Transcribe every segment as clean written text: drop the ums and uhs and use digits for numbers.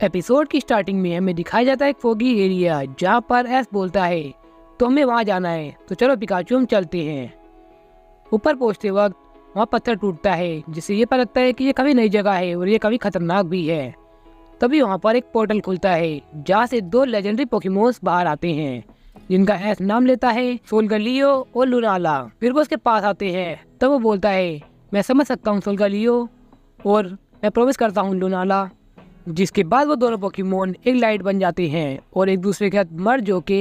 Episode की starting में हमें दिखाया जाता है एक फोगी एरिया जहाँ पर एस बोलता है तो हमें वहाँ जाना है, तो चलो पिकाचू हम चलते हैं। ऊपर पहुँचते वक्त वहाँ पत्थर टूटता है जिससे ये पता लगता है कि ये काफ़ी नई जगह है और ये काफ़ी खतरनाक भी है। तभी वहाँ पर एक पोर्टल खुलता है जहाँ से दो लेजेंडरी पोकेमोन्स बाहर आते हैं जिनका एस नाम लेता है सोलगलियो और लुनाला। फिर वो उसके पास आते हैं तब वो बोलता है मैं समझ सकता हूँ सोलगलियो और मैं प्रॉमिस करता हूँ लुनाला। जिसके बाद वो दोनों पोकेमोन एक लाइट बन जाते हैं और एक दूसरे के साथ मर्ज होके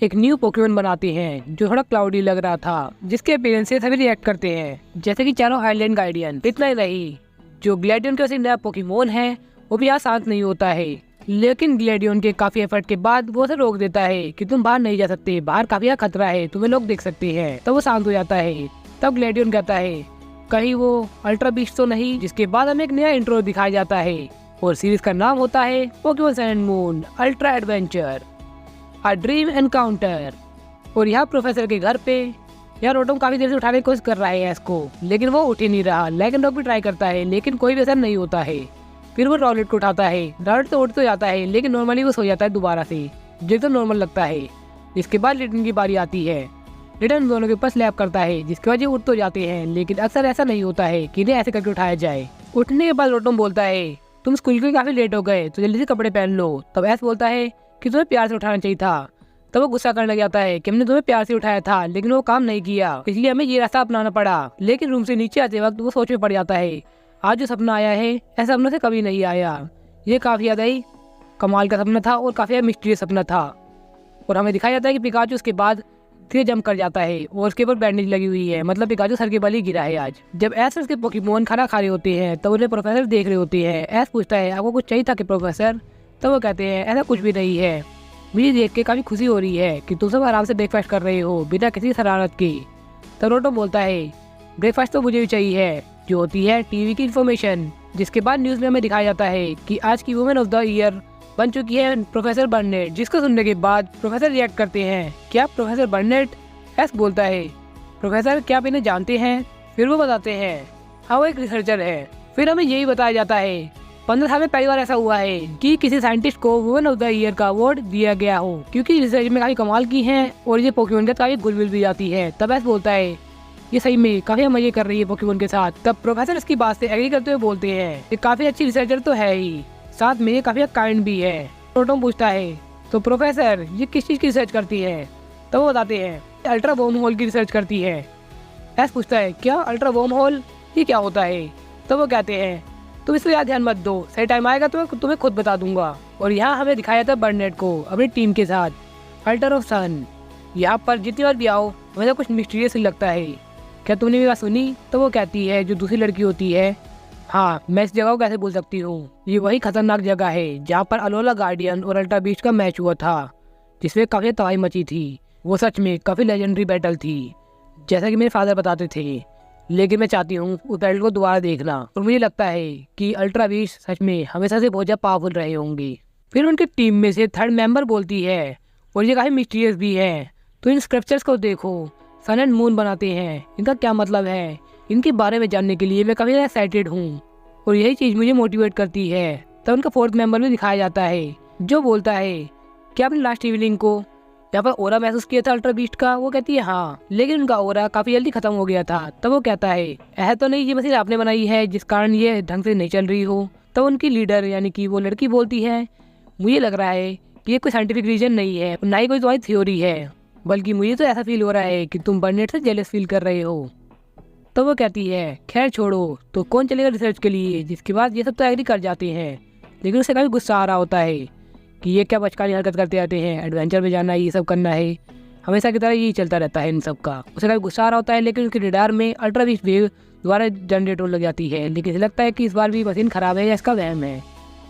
एक न्यू पोकेमोन बनाते हैं जो थोड़ा क्लाउडी लग रहा था, जिसके अपीयरेंस से सभी रिएक्ट करते हैं जैसे कि चारों आइलैंड गार्डियन। इतना ही नहीं, जो ग्लैडियन के नया पोकेमोन है वो भी यहाँ शांत नहीं होता है, लेकिन ग्लैडियन के काफी एफर्ट के बाद वो उसे रोक देता है कि तुम बाहर नहीं जा सकते, बाहर काफी खतरा है, तुम्हें लोग देख सकते हैं। तब वो शांत हो जाता है। तब ग्लैडियन कहता है कहीं वो अल्ट्रा बीस्ट तो नहीं। जिसके बाद हमें एक नया इंट्रो दिखाया जाता है और सीरीज का नाम होता है Pokemon Sun and Moon Ultra Adventure a Dream Encounter. और यहाँ प्रोफेसर के घर पे यहाँ रोटम काफी देर से उठाने की कोशिश कर रहा है इसको, लेकिन वो उठ ही नहीं रहा। लेकिन डॉग भी ट्राई करता है लेकिन कोई भी असर नहीं होता है। फिर वो रॉलेट को उठाता है, रॉलेट तो उठ तो जाता है लेकिन नॉर्मली वो सो जाता है दोबारा से, जो तो नॉर्मल लगता है। इसके बाद लिटन की बारी आती है। लिटन दोनों के ऊपर स्लैप करता है जिसकी वजह उठ तो जाते हैं, लेकिन अक्सर ऐसा नहीं होता है कि इन्हें ऐसे करके उठाया जाए। उठने के बाद रोटम बोलता है तुम स्कूल के काफी लेट हो गए तो जल्दी से कपड़े पहन लो। तब एस बोलता है कि तुम्हें प्यार से उठाना चाहिए था। तब वो गुस्सा करने लग जाता है कि हमने तुम्हें प्यार से उठाया था लेकिन वो काम नहीं किया, इसलिए हमें ये रास्ता अपनाना पड़ा। लेकिन रूम से नीचे आते वक्त वो सोच में पड़ जाता है आज जो सपना आया है ऐसा सपनों से कभी नहीं आया। ये काफी ज्यादा ही कमाल का सपना था और काफी मिस्टीरियस सपना था। और हमें दिखाया जाता है कि पिकाचू उसके बाद फिर जंप कर जाता है और उसके ऊपर बैंडेज लगी हुई है, मतलब पिकाचू सर के बल ही गिरा है आज। जब एस उसके पोकेमोन खाना खा रहे होते हैं तब उन्हें प्रोफेसर देख रहे होते हैं। एस पूछता है आपको कुछ चाहिए था कि प्रोफेसर? तब वो कहते हैं ऐसा कुछ भी नहीं है, मुझे देख के काफी खुशी हो रही है कि तुम सब आराम से ब्रेकफास्ट कर रहे हो बिना किसी शरारत के। तब रोटम बोलता है ब्रेकफास्ट तो मुझे भी चाहिए है, जो होती है टीवी की इन्फॉर्मेशन। जिसके बाद न्यूज में हमें दिखाया जाता है कि आज की वुमेन ऑफ द ईयर बन चुकी है प्रोफेसर बर्नेट। जिसको सुनने के बाद प्रोफेसर रिएक्ट करते हैं क्या प्रोफेसर बर्नेट? एस बोलता है प्रोफेसर क्या आप इन्हें जानते हैं? फिर वो बताते हैं हाँ वो एक रिसर्चर है। फिर हमें यही बताया जाता है 15 साल में पहली बार ऐसा हुआ है कि किसी साइंटिस्ट को वुमेन ऑफ द ईयर का अवार्ड दिया गया हो, क्योंकि रिसर्च में काफी कमाल की हैं और ये पोकेमॉन के काफी गुलविल भी जाती है। तब एस बोलता है ये सही में काफी मजे कर रही है पोकेमॉन के साथ। तब प्रोफेसर इसकी बात से एग्री करते हुए बोलते हैं ये काफी अच्छी रिसर्चर तो है ही, साथ में काफी काइंड भी है। रोटम पूछता है तो प्रोफेसर ये किस चीज की रिसर्च करती है? तो वो बताते हैं अल्ट्रा वॉर्म होल की रिसर्च करती है। एस पूछता है क्या अल्ट्रा वॉर्म होल, ये क्या होता है? तो वो कहते हैं तुम इसको याद ध्यान मत दो, सही टाइम आएगा तो मैं तुम्हें खुद बता दूंगा। और यहाँ हमें दिखाया था बर्नेट को अपनी टीम के साथ अल्टर ऑफ सन। यहाँ पर जितनी बार भी आओ हमें कुछ मिस्टीरियस लगता है। क्या तुमने मेरी बात सुनी? तो वो कहती है जो दूसरी लड़की होती है हाँ मैं इस जगह को कैसे भूल सकती हूँ, ये वही खतरनाक जगह है जहाँ पर अलोला गार्डियन और अल्ट्रा बीस्ट का मैच हुआ था जिसमें काफी तबाही मची थी। वो सच में काफी लेजेंडरी बैटल थी जैसा कि मेरे फादर बताते थे, लेकिन मैं चाहती हूँ उस बैटल को दोबारा देखना। और मुझे लगता है कि अल्ट्रा बीस्ट सच में हमेशा से बहुत ज्यादा पावरफुल रहे होंगे। फिर उनकी टीम में से थर्ड मेंबर बोलती है और ये काफी मिस्टीरियस भी है, तो इन स्क्रिप्चर्स को देखो, सन एंड मून बनाते हैं, इनका क्या मतलब है? इनके बारे में जानने के लिए मैं काफी एक्साइटेड हूँ और यही चीज मुझे मोटिवेट करती है। तब उनका फोर्थ मेंबर भी दिखाया जाता है जो बोलता है क्या आपने लास्ट इवनिंग को यहाँ पर ओरा महसूस किया था अल्ट्रा बीस्ट का? वो कहती है हाँ, लेकिन उनका ओरा काफी जल्दी खत्म हो गया था। तब वो कहता है ऐसा तो नहीं ये मशीन आपने बनाई है जिस कारण ये ढंग से नहीं चल रही हो? तब उनकी लीडर यानी कि वो लड़की बोलती है मुझे लग रहा है कि ये कोई साइंटिफिक रीजन नहीं है, ना ही कोई तुम्हारी थ्योरी है, बल्कि मुझे तो ऐसा फील हो रहा है कि तुम बर्नेट से जेलस फील कर रहे हो। तो वो कहती है खैर छोड़ो, तो कौन चलेगा रिसर्च के लिए? जिसके बाद ये सब तो एग्री कर जाते हैं, लेकिन उसे काफी गुस्सा आ रहा होता है कि ये क्या बचकानी हरकत करते रहते हैं, एडवेंचर में जाना है, ये सब करना है, हमेशा की तरह यही चलता रहता है इन सब का। उसे काफी गुस्सा आ रहा होता है, लेकिन उसके रडार में अल्ट्रा बीस्ट वेव दोबारा जनरेट होने लग जाती है, लेकिन इसे लगता है कि इस बार भी मशीन खराब है या इसका वहम है।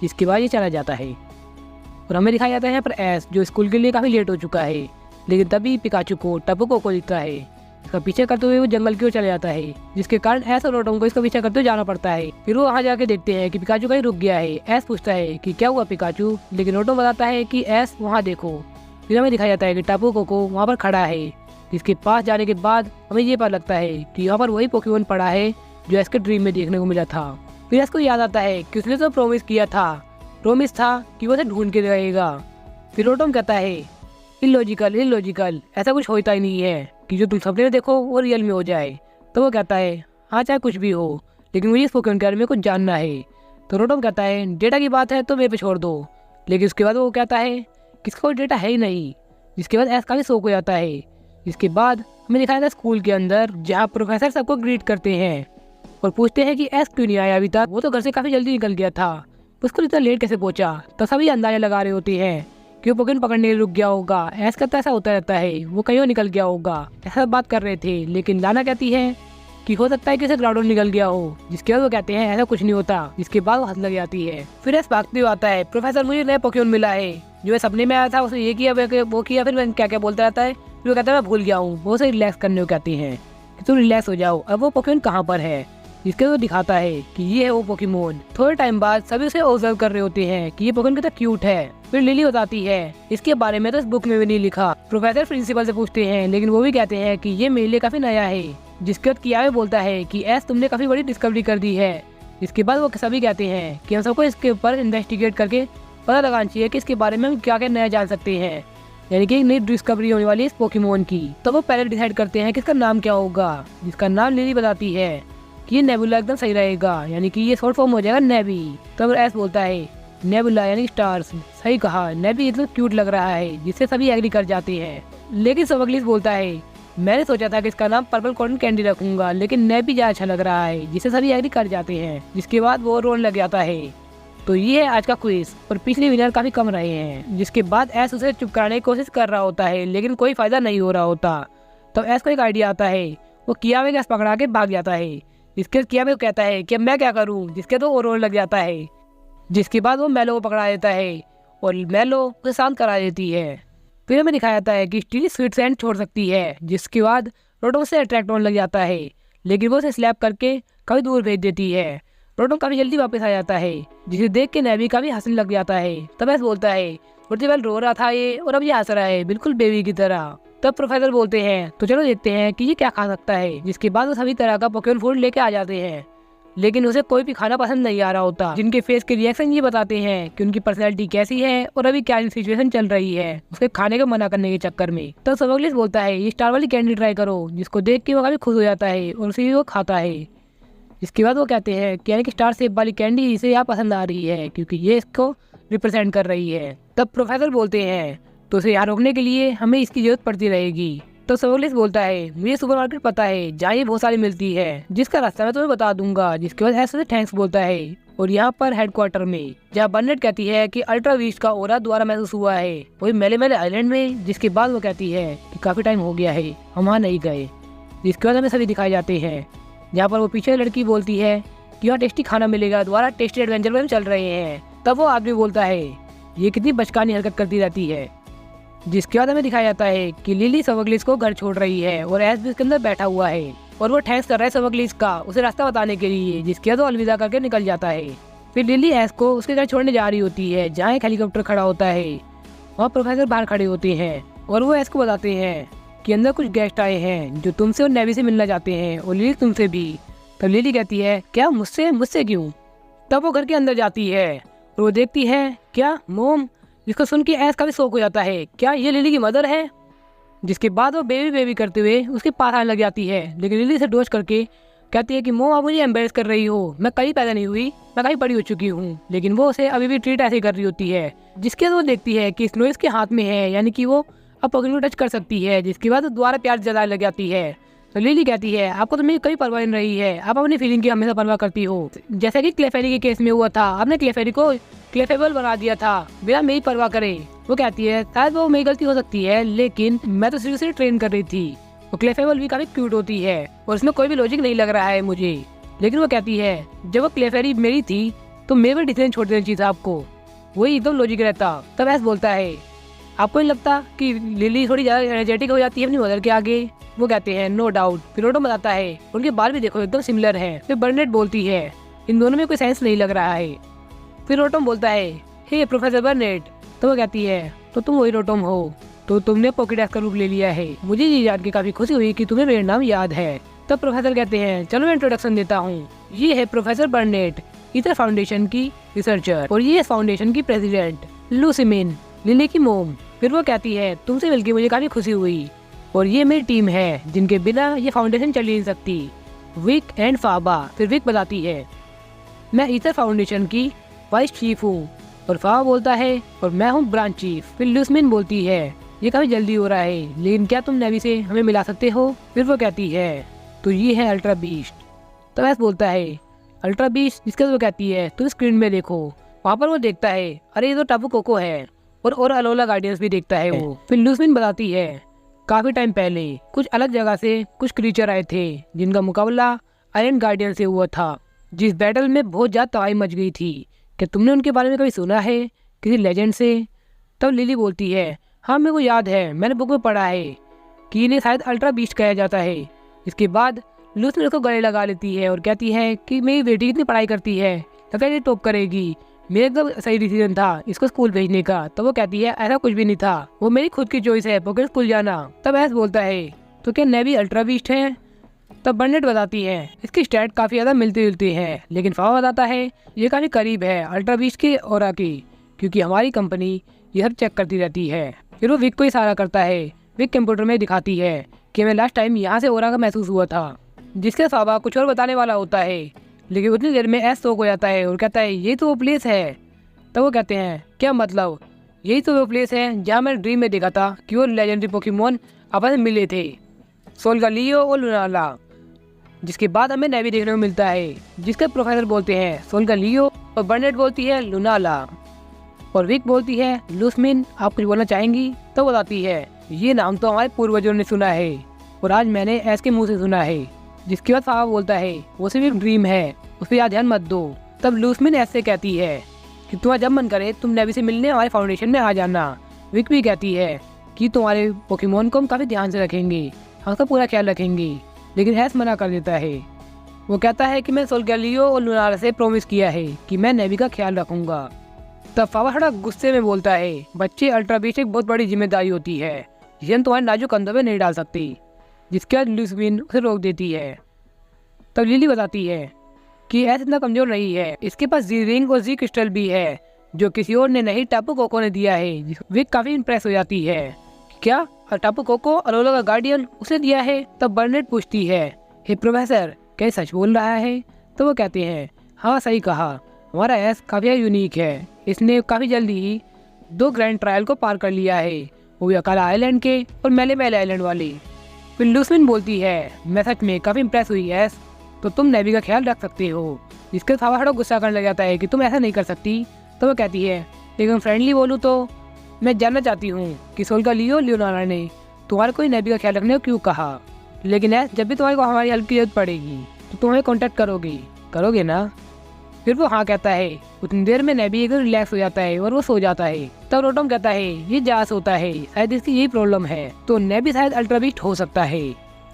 जिसके बाद ये चला जाता है और हमें दिखाया जाता है यहाँ पर एस जो स्कूल के लिए काफी लेट हो चुका है, लेकिन तभी पिकाचू को टपुको को दिखता है। इसका पीछे करते हुए वो जंगल की ओर चले जाता है, जिसके कारण एस और रोटम को इसका पीछा करते हुए जाना पड़ता है। फिर वो वहाँ जाके देखते हैं कि पिकाचू कहीं रुक गया है। एस पूछता है कि क्या हुआ पिकाचू, लेकिन रोटम बताता है कि एस वहाँ देखो। फिर हमें दिखाया जाता है कि टपुको को वहाँ पर खड़ा है, जिसके पास जाने के बाद हमें ये पता लगता है कि यहाँ पर वही पोकेमॉन पड़ा है जो एस के ड्रीम में देखने को मिला था। फिर एस को याद आता है कि उसने तो प्रॉमिस किया था प्रोमिस था कि वो उसे ढूंढ के रहेगा। फिर रोटम कहता है इलॉजिकल, ऐसा कुछ होता ही नहीं है कि जो तुम सपने में देखो वो रियल में हो जाए। तो वो कहता है हाँ चाहे कुछ भी हो, लेकिन मुझे इस पोकेमॉन के बारे में कुछ जानना है। तो रोटम कहता है डेटा की बात है तो मेरे पे छोड़ दो। लेकिन उसके बाद वो कहता है कि इसका कोई डेटा है ही नहीं। जिसके बाद ऐस का भी शौक हो जाता है। इसके बाद हमें दिखाया था स्कूल के अंदर, जहाँ प्रोफेसर सबको ग्रीट करते हैं और पूछते हैं कि ऐस क्यों नहीं आया अभी तक। वो तो घर से काफ़ी जल्दी निकल गया था, उसको इतना लेट कैसे पहुंचा। तो सभी अंदाजा लगा रहे होते हैं कि वो पोकेमॉन पकड़ने के लिए रुक गया होगा। ऐस का तो ऐसा होता रहता है, वो कहीं और निकल गया होगा, ऐसा बात कर रहे थे। लेकिन लाना कहती है कि हो सकता है कि उसे ग्राउंड निकल गया हो। जिसके बाद वो कहते हैं ऐसा कुछ नहीं होता। जिसके बाद वो हंस लग जाती है। फिर ऐस भागते हुए आता है, प्रोफेसर मुझे नया पोकेमॉन मिला है, जो सपने में आया था उसने ये किया वो किया, फिर मैं क्या क्या बोलता रहता है। फिर वो कहता है मैं भूल गया हूँ। वो उसे रिलैक्स करने को कहती हैं कि तुम रिलैक्स हो जाओ, अब वो पोकेमॉन कहाँ पर है। जिसके वो दिखाता है कि ये है वो पोकेमॉन। थोड़े टाइम बाद सभी उसे ऑब्जर्व कर रहे होते हैं कि ये पोकेमॉन कितना क्यूट है। फिर लिली बताती है इसके बारे में तो इस बुक में भी नहीं लिखा। प्रोफेसर प्रिंसिपल से पूछते हैं, लेकिन वो भी कहते हैं कि ये मेरे लिए काफी नया है। जिसके बाद कियावे बोलता है कि ऐस तुमने काफी बड़ी डिस्कवरी कर दी है। इसके बाद वो सभी कहते हैं कि हम सबको इसके ऊपर इन्वेस्टिगेट करके पता लगाना चाहिए कि इसके बारे में हम क्या क्या नया जान सकते हैं, यानी कि एक नई डिस्कवरी होने वाली है इस पोकेमॉन की। तो वो पहले डिसाइड करते हैं कि इसका नाम क्या होगा। जिसका नाम लिली बताती है कि ये नेबुला एकदम सही रहेगा, यानी कि ये शॉर्ट फॉर्म हो जाएगा नेबी। तब ऐस बोलता है नेबुला यानी स्टार्स। सही कहा, नेबी इतना क्यूट लग रहा है, जिससे सभी एग्री कर जाते हैं। लेकिन स्मगलिस बोलता है मैंने सोचा था कि इसका नाम पर्पल कॉटन कैंडी रखूंगा, लेकिन नेबी ज्यादा अच्छा लग रहा है, जिससे सभी एग्री कर जाते हैं। जिसके बाद वो रोने लग जाता है। तो ये है आज का क्विज, और पिछले विनर काफी कम रहे हैं। जिसके बाद ऐस उसे चुप कराने की कोशिश कर रहा होता है, लेकिन कोई फायदा नहीं हो रहा होता। तो ऐस को एक आइडिया आता है, वो कियावे गैस पकड़ा के भाग जाता है। जिसके कियावे कहता है कि मैं क्या करूं। जिसके तो वो रोने लग जाता है। जिसके बाद वो मेलो को पकड़ा देता है और मेलो उसे शांत करा देती है। फिर हमें दिखाया जाता है कि स्टीली स्वीट सेंट छोड़ सकती है। जिसके बाद रोटो से अट्रैक्ट होने लग जाता है, लेकिन वो उसे स्लैप करके काफी दूर भेज देती है। रोटो काफी जल्दी वापस आ जाता है, जिसे देख के नेबी काफी हंसने लग जाता है। तब ऐसा बोलता है थोड़ी देर रो रहा था ये, और अब ये हंस रहा है बिल्कुल बेबी की तरह। तब प्रोफेसर बोलते हैं तो चलो देखते हैं कि ये क्या खा सकता है। जिसके बाद वो सभी तरह का पोकेमॉन फूड लेके आ जाते हैं, लेकिन उसे कोई भी खाना पसंद नहीं आ रहा होता। जिनके फेस के रिएक्शन ये बताते हैं कि उनकी पर्सनैलिटी कैसी है और अभी क्या सिचुएशन चल रही है उसके खाने को मना करने के चक्कर में। तो स्मगलिस बोलता है ये स्टार वाली कैंडी ट्राई करो, जिसको देख के वो काफी खुश हो जाता है और उसे वो खाता है। इसके बाद वो कहते हैं कि यानी कि स्टार शेप वाली कैंडी इसे यहाँ पसंद आ रही है, क्योंकि ये इसको रिप्रेजेंट कर रही है। तब प्रोफेसर बोलते हैं तो उसे यहाँ रोकने के लिए हमें इसकी जरूरत पड़ती रहेगी। तो स्मगलिस बोलता है मुझे सुपरमार्केट पता है जहाँ ये बहुत सारी मिलती है, जिसका रास्ता मैं तुम्हें बता दूंगा। जिसके बाद ऐसे थैंक्स बोलता है। और यहाँ पर हेडक्वार्टर में जहाँ बर्नेट कहती है कि अल्ट्रा वीस्ट का ओरा द्वारा महसूस हुआ है, वही मेले मेले आइलैंड में। जिसके बाद वो कहती है कि काफी टाइम हो गया है हम वहाँ नहीं गए। जिसके बाद हमें सभी दिखाए जाते हैं, जहाँ पर वो पीछे लड़की बोलती है कि यहाँ टेस्टी खाना मिलेगा, द्वारा टेस्टी एडवेंचर में चल रहे हैं। तब वो आदमी बोलता है ये कितनी बचकानी हरकत करती रहती है। जिसके बाद हमें दिखाया जाता है कि लिली स्मगलिस को घर छोड़ रही है और ऐस भी उसके अंदर बैठा हुआ है, और वो थैंक्स कर रहा है स्मगलिस का उसे रास्ता बताने के लिए। जिसके बाद वो अलविदा करके निकल जाता है। फिर लिली ऐस को उसके घर छोड़ने जा रही होती है, जहाँ एक हेलीकॉप्टर खड़ा होता है। वहाँ प्रोफेसर बाहर खड़े होते हैं और वो ऐस को बताते हैं कि अंदर कुछ गेस्ट आए हैं जो तुमसे और नेवी से मिलना चाहते हैं, और लिली तुमसे भी। तब लिली कहती है क्या मुझसे मुझसे क्यों। तब वो घर के अंदर जाती है और वो देखती है क्या मोम, जिसको सुन के ऐस का भी शौक हो जाता है, क्या ये लिली की मदर है। जिसके बाद वो बेबी बेबी करते हुए उसके पास आने लग जाती है, लेकिन लिली से डोज करके कहती है कि मोम आप मुझे एम्बेरस कर रही हो, मैं कहीं पैदा नहीं हुई, मैं कहीं बड़ी हो चुकी हूँ। लेकिन वो उसे अभी भी ट्रीट ऐसे कर रही होती है। जिसके बाद वो देखती है कि स्नोइस के हाथ में है, यानी कि वो अब पोकेमॉन को टच कर सकती है। जिसके बाद वो दोबारा प्यार जताने लग जाती है। तो लिली कहती है आपको तो मेरी कोई परवाह नहीं रही है, आप अपनी फीलिंग की हमेशा परवाह करती हो, जैसा कि क्लेफेरी के केस में हुआ था, आपने क्लेफेरी को क्लेफेबल बना दिया था बिना मेरी परवाह करे। वो कहती है शायद वो मेरी गलती हो सकती है, लेकिन मैं तो सिर्फ ट्रेन कर रही थी। वो क्लेफेबल भी काफी क्यूट होती है और इसमें कोई भी लॉजिक नहीं लग रहा है मुझे। लेकिन वो कहती है जब वो क्लेफेरी मेरी थी तो मेरे पर डिसीजन छोड़ देना चाहिए था आपको, वही एकदम लॉजिक रहता। तब ऐसा बोलता है आपको नहीं लगता कि लिली थोड़ी ज्यादा एनर्जेटिक हो जाती है अपनी मदर के आगे। वो कहते हैं नो डाउट। फिर रोटो बताता है उनके बाल भी देखो एकदम सिमिलर हैं। फिर बर्नेट बोलती है इन दोनों में कोई सेंस नहीं लग रहा है। फिर रोटोम बोलता है हे प्रोफेसर बर्नेट। तो वो कहती है तो तुम वही रोटोम हो, तो तुमने पॉकेडेक्स का रूप ले लिया है, मुझे ये जान के काफी खुशी हुई कि तुम्हें मेरा नाम याद है। तब प्रोफेसर कहते हैं चलो मैं इंट्रोडक्शन देता हूँ, ये है प्रोफेसर बर्नेट, ईथर फाउंडेशन की रिसर्चर और ये फाउंडेशन की प्रेसिडेंट लूसीमिन, लिली की मोम। फिर वो कहती है तुमसे मिलकर मुझे काफी खुशी हुई और ये मेरी टीम है जिनके बिना ये फाउंडेशन चल ही नहीं सकती, विक एंड फाबा। फिर विक बताती है मैं ईथर फाउंडेशन की वाइस चीफ हूँ और फाबा बोलता है और मैं हूँ ब्रांच चीफ। फिर लूसीमिन बोलती है ये काफी जल्दी हो रहा है लेकिन क्या तुम नेवी से हमें मिला सकते हो। फिर वो कहती है तो ये है अल्ट्रा बीस्ट। तो एस बोलता है अल्ट्रा बीस्ट, जिसके वो कहती है तुम स्क्रीन में देखो। वहाँ पर वो देखता है अरे ये तो टापू कोको है और अलोला गार्डियंस भी देखता है वो। फिर लूसीमिन बताती है काफी टाइम पहले कुछ अलग जगह से कुछ क्रीचर आए थे जिनका मुकाबला आयरन गार्डियन से हुआ था, जिस बैटल में बहुत ज्यादा तबाही मच गई थी। क्या तुमने उनके बारे में कभी सुना है किसी लेजेंड से। तब लिली बोलती है हाँ मेरे को याद है, मैंने बुक में पढ़ा है कि इन्हें शायद अल्ट्रा बीस्ट कहा जाता है। इसके बाद लूसीमिन को गले लगा लेती है और कहती है कि मेरी बेटी इतनी पढ़ाई करती है तो क्या ये टॉप करेगी, मेरा एकदम सही डिसीजन था इसको स्कूल भेजने का। तो वो कहती है ऐसा कुछ भी नहीं था, वो मेरी खुद की चॉइस है पॉकेट स्कूल जाना। तब एस बोलता है तो क्या नेवी अल्ट्रा बीस्ट है। तब बर्नेट बताती है इसकी स्टैट काफी ज्यादा मिलती जुलती है, लेकिन फावा बताता है ये काफी करीब है अल्ट्रा बीस्ट के ऑरा की, क्योंकि हमारी कंपनी ये हर चेक करती रहती है। फिर वो विक को इशारा करता है, विक कंप्यूटर में दिखाती है कि मैं लास्ट टाइम यहाँ से ऑरा का महसूस हुआ था। जिसके फावा कुछ और बताने वाला होता है लेकिन उतनी देर में एस शॉक हो जाता है और कहता है ये तो वो प्लेस है। तब वो कहते हैं क्या मतलब, यही तो वो प्लेस है जहाँ मैंने ड्रीम में देखा था कि वो लेजेंडरी पोकेमोन आपस में मिले थे, सोलगालियो और लुनाला। जिसके बाद हमें नेवी देखने को मिलता है जिसके प्रोफेसर बोलते हैं सोलगालियो और बर्नेट बोलती है लुनाला और विक बोलती है लूसीमिन आप कुछ बोलना चाहेंगी। तो बताती है ये नाम तो हमारे पूर्वजों ने सुना है और आज मैंने एस के मुंह से सुना है। जिसके बाद फावा बोलता है वो सिर्फ एक ड्रीम है, उस पर ध्यान मत दो। तब लूसीमिन ऐसे कहती है कि तुम्हारा जब मन करे तुम नेवी से मिलने हमारे फाउंडेशन में आ जाना। विक भी कहती है कि तुम्हारे पोकेमोन को हम काफी ध्यान से रखेंगे, हम उसका पूरा ख्याल रखेंगे। लेकिन एस मना कर देता है, वो कहता है कि मैं सोलगालियो और लुनाला से प्रॉमिस किया है कि मैं नेवी का ख्याल रखूंगा। तब फावा थोड़ा गुस्से में बोलता है बच्चे अल्ट्रा बीस्ट एक बहुत बड़ी जिम्मेदारी होती है जिसे हम तुम्हारे नाजुक कंधों में नहीं डाल सकती। जिसके बाद लूसीमिन उसे रोक देती है। तब लिली बताती है कि ऐसा इतना कमजोर नहीं है, इसके पास जी रिंग और जी क्रिस्टल भी है जो किसी और ने नहीं टापू कोको ने दिया है। विक काफी इंप्रेस हो जाती है क्या और टापू कोको अलोला का गार्डियन उसे दिया है। तब बर्नेट पूछती है हे प्रोफेसर क्या सच बोल रहा है। तो वो कहते हैं हाँ सही कहा, हमारा एस काफी यूनिक है, इसने काफी जल्दी ही 2 ग्रैंड ट्रायल को पार कर लिया है, वो भी अकाला आइलैंड के और मेले आइलैंड वाली। फिर लूसीमिन बोलती है मैं सच में काफी इंप्रेस हुई है, तो तुम नेवी का ख्याल रख सकते हो। जिसके फावा थोड़ा गुस्सा करने लग जाता है कि तुम ऐसा नहीं कर सकती। तो वो कहती है लेकिन फ्रेंडली बोलूँ तो मैं जानना चाहती हूँ कि सोलगालियो लियोनारा ने तुम्हारे कोई नेवी का ख्याल रखने को क्यों कहा, लेकिन जब भी तुम्हारे को हमारी हेल्प की जरूरत पड़ेगी तो तुम हमें कॉन्टेक्ट करोगे ना। फिर वो हाँ कहता है। उतनी देर में नेवी एकदम रिलैक्स हो जाता है और वो सो जाता है। तब रोटम कहता है ये जास होता है, शायद इसकी यही प्रॉब्लम है, तो नेवी शायद अल्ट्रा बीस्ट हो सकता है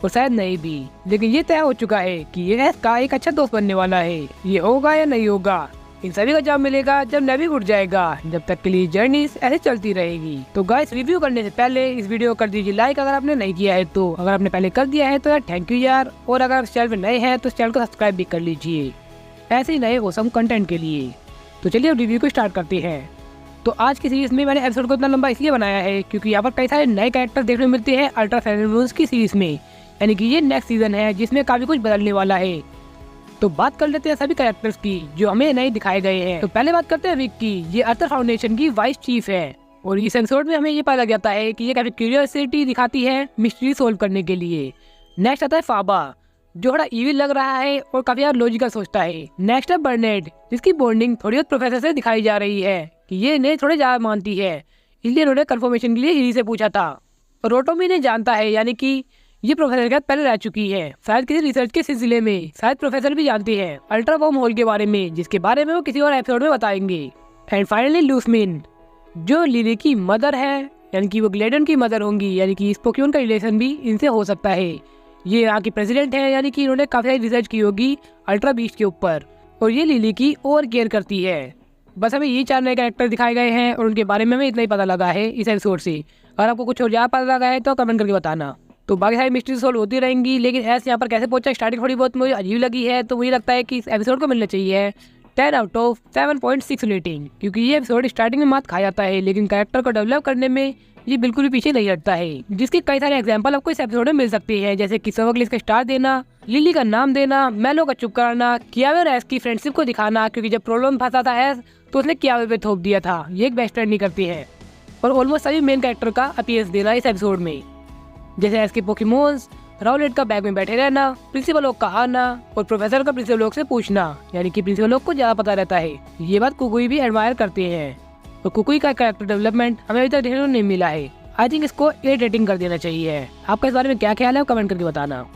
और शायद नहीं भी, लेकिन ये तय हो चुका है कि ये एस का एक अच्छा दोस्त बनने वाला है। ये होगा या नहीं होगा इन सभी का जवाब मिलेगा जब नेवी उठ जाएगा। जब तक के लिए जर्नी ऐसे चलती रहेगी। तो गाइस रिव्यू करने से पहले इस वीडियो को कर दीजिए लाइक अगर आपने नहीं किया है तो, अगर आपने पहले कर दिया है तो यार थैंक यू यार, और अगर इस चैनल पे नए हैं तो इस चैनल को सब्सक्राइब भी कर लीजिए ऐसे ही नए औसम कंटेंट के लिए। तो चलिए अब रिव्यू को स्टार्ट करते हैं। तो आज की सीरीज में मैंने एपिसोड को इतना लंबा इसलिए बनाया है क्योंकि यहाँ पर कई सारे नए कैरेक्टर देखने को मिलते हैं अल्ट्रा फेनोमेनल्स की सीरीज में, यानी कि ये नेक्स्ट सीजन है जिसमें काफी कुछ बदलने वाला है। तो बात कर लेते हैं सभी कैरेक्टर्स की जो हमें नए दिखाए गए हैं। तो पहले बात करते हैं विक की। ये अर्थर फाउंडेशन की वाइस चीफ है और इस एपिसोड में हमें ये पता लग जाता है कि ये काफी क्यूरियोसिटी दिखाती है मिस्ट्री सोल्व करने के लिए। नेक्स्ट आता है फाबा जो थोड़ा इविल लग रहा है और काफी यार लॉजिकल सोचता है। नेक्स्ट है बर्नेट जिसकी बॉन्डिंग थोड़ी बहुत प्रोफेसर से दिखाई जा रही है कि ये इन्हें थोड़े ज्यादा मानती है, इसलिए उन्होंने कंफर्मेशन के लिए हिरी से पूछा था। और रोटोमी ने जानता है, यानी कि ये प्रोफेसर के साथ पहले रह चुकी है शायद किसी रिसर्च के सिलसिले में। शायद प्रोफेसर भी जानते हैं अल्ट्रा वर्म होल के बारे में, जिसके बारे में वो किसी और एपिसोड में बताएंगे। एंड फाइनली लूसीमिन जो लिली की मदर है, यानी कि वो ग्लेडन की मदर होंगी, यानी कि इस पोकेमॉन का रिलेशन भी इनसे हो सकता है। ये यहाँ की प्रेसिडेंट है, यानी कि इन्होंने काफी सारी रिसर्च की होगी अल्ट्रा बीस्ट के ऊपर और ये लिली की ओवर केयर करती है। बस हमें ये 4 नए कैरेक्टर दिखाए गए हैं और उनके बारे में हमें इतना ही पता लगा है इस एपिसोड से। अगर आपको कुछ और ज्यादा पता लगा है तो कमेंट करके बताना। तो बाकी सारी मिस्ट्री सोल्व होती रहेंगी, लेकिन ऐसे यहाँ पर कैसे पहुंचा स्टार्टिंग थोड़ी बहुत मुझे अजीब लगी है, तो मुझे लगता है कि इस एपिसोड को मिलना चाहिए 10 आउट ऑफ 7.6 रेटिंग, क्योंकि ये एपिसोड स्टार्टिंग में मात खा जाता है लेकिन कैरेक्टर को डेवलप करने में ये बिल्कुल भी पीछे नहीं हटता है, जिसके कई सारे एग्जांपल आपको इस एपिसोड में मिल सकते हैं, जैसे कि सोवगलिस का स्टार देना, लिली का नाम देना, मेलो का चुप कराना, कियावे और एस की फ्रेंडशिप को दिखाना, क्योंकि जब प्रॉब्लम फंसा था एस तो उसने कियावे पे थोप दिया था, ये एक बेस्ट फ्रेंड नहीं करती है, और ऑलमोस्ट सभी मेन कैरेक्टर का अपीयरेंस देना इस एपिसोड में, जैसे एस के पोकेमोन्स, राउलेट का बैग में बैठे रहना, प्रिंसिपल ओक का आना और प्रोफेसर का प्रिंसिपल ओक से पूछना, यानी कि प्रिंसिपल ओक को ज्यादा पता रहता है। ये बात कुकुई भी एडमायर करते हैं, और कुकुई का कैरेक्टर डेवलपमेंट हमें अभी तक देखने को नहीं मिला है। आई थिंक इसको 8 रेटिंग कर देना चाहिए। आपका इस बारे में क्या ख्याल है, कमेंट करके बताना।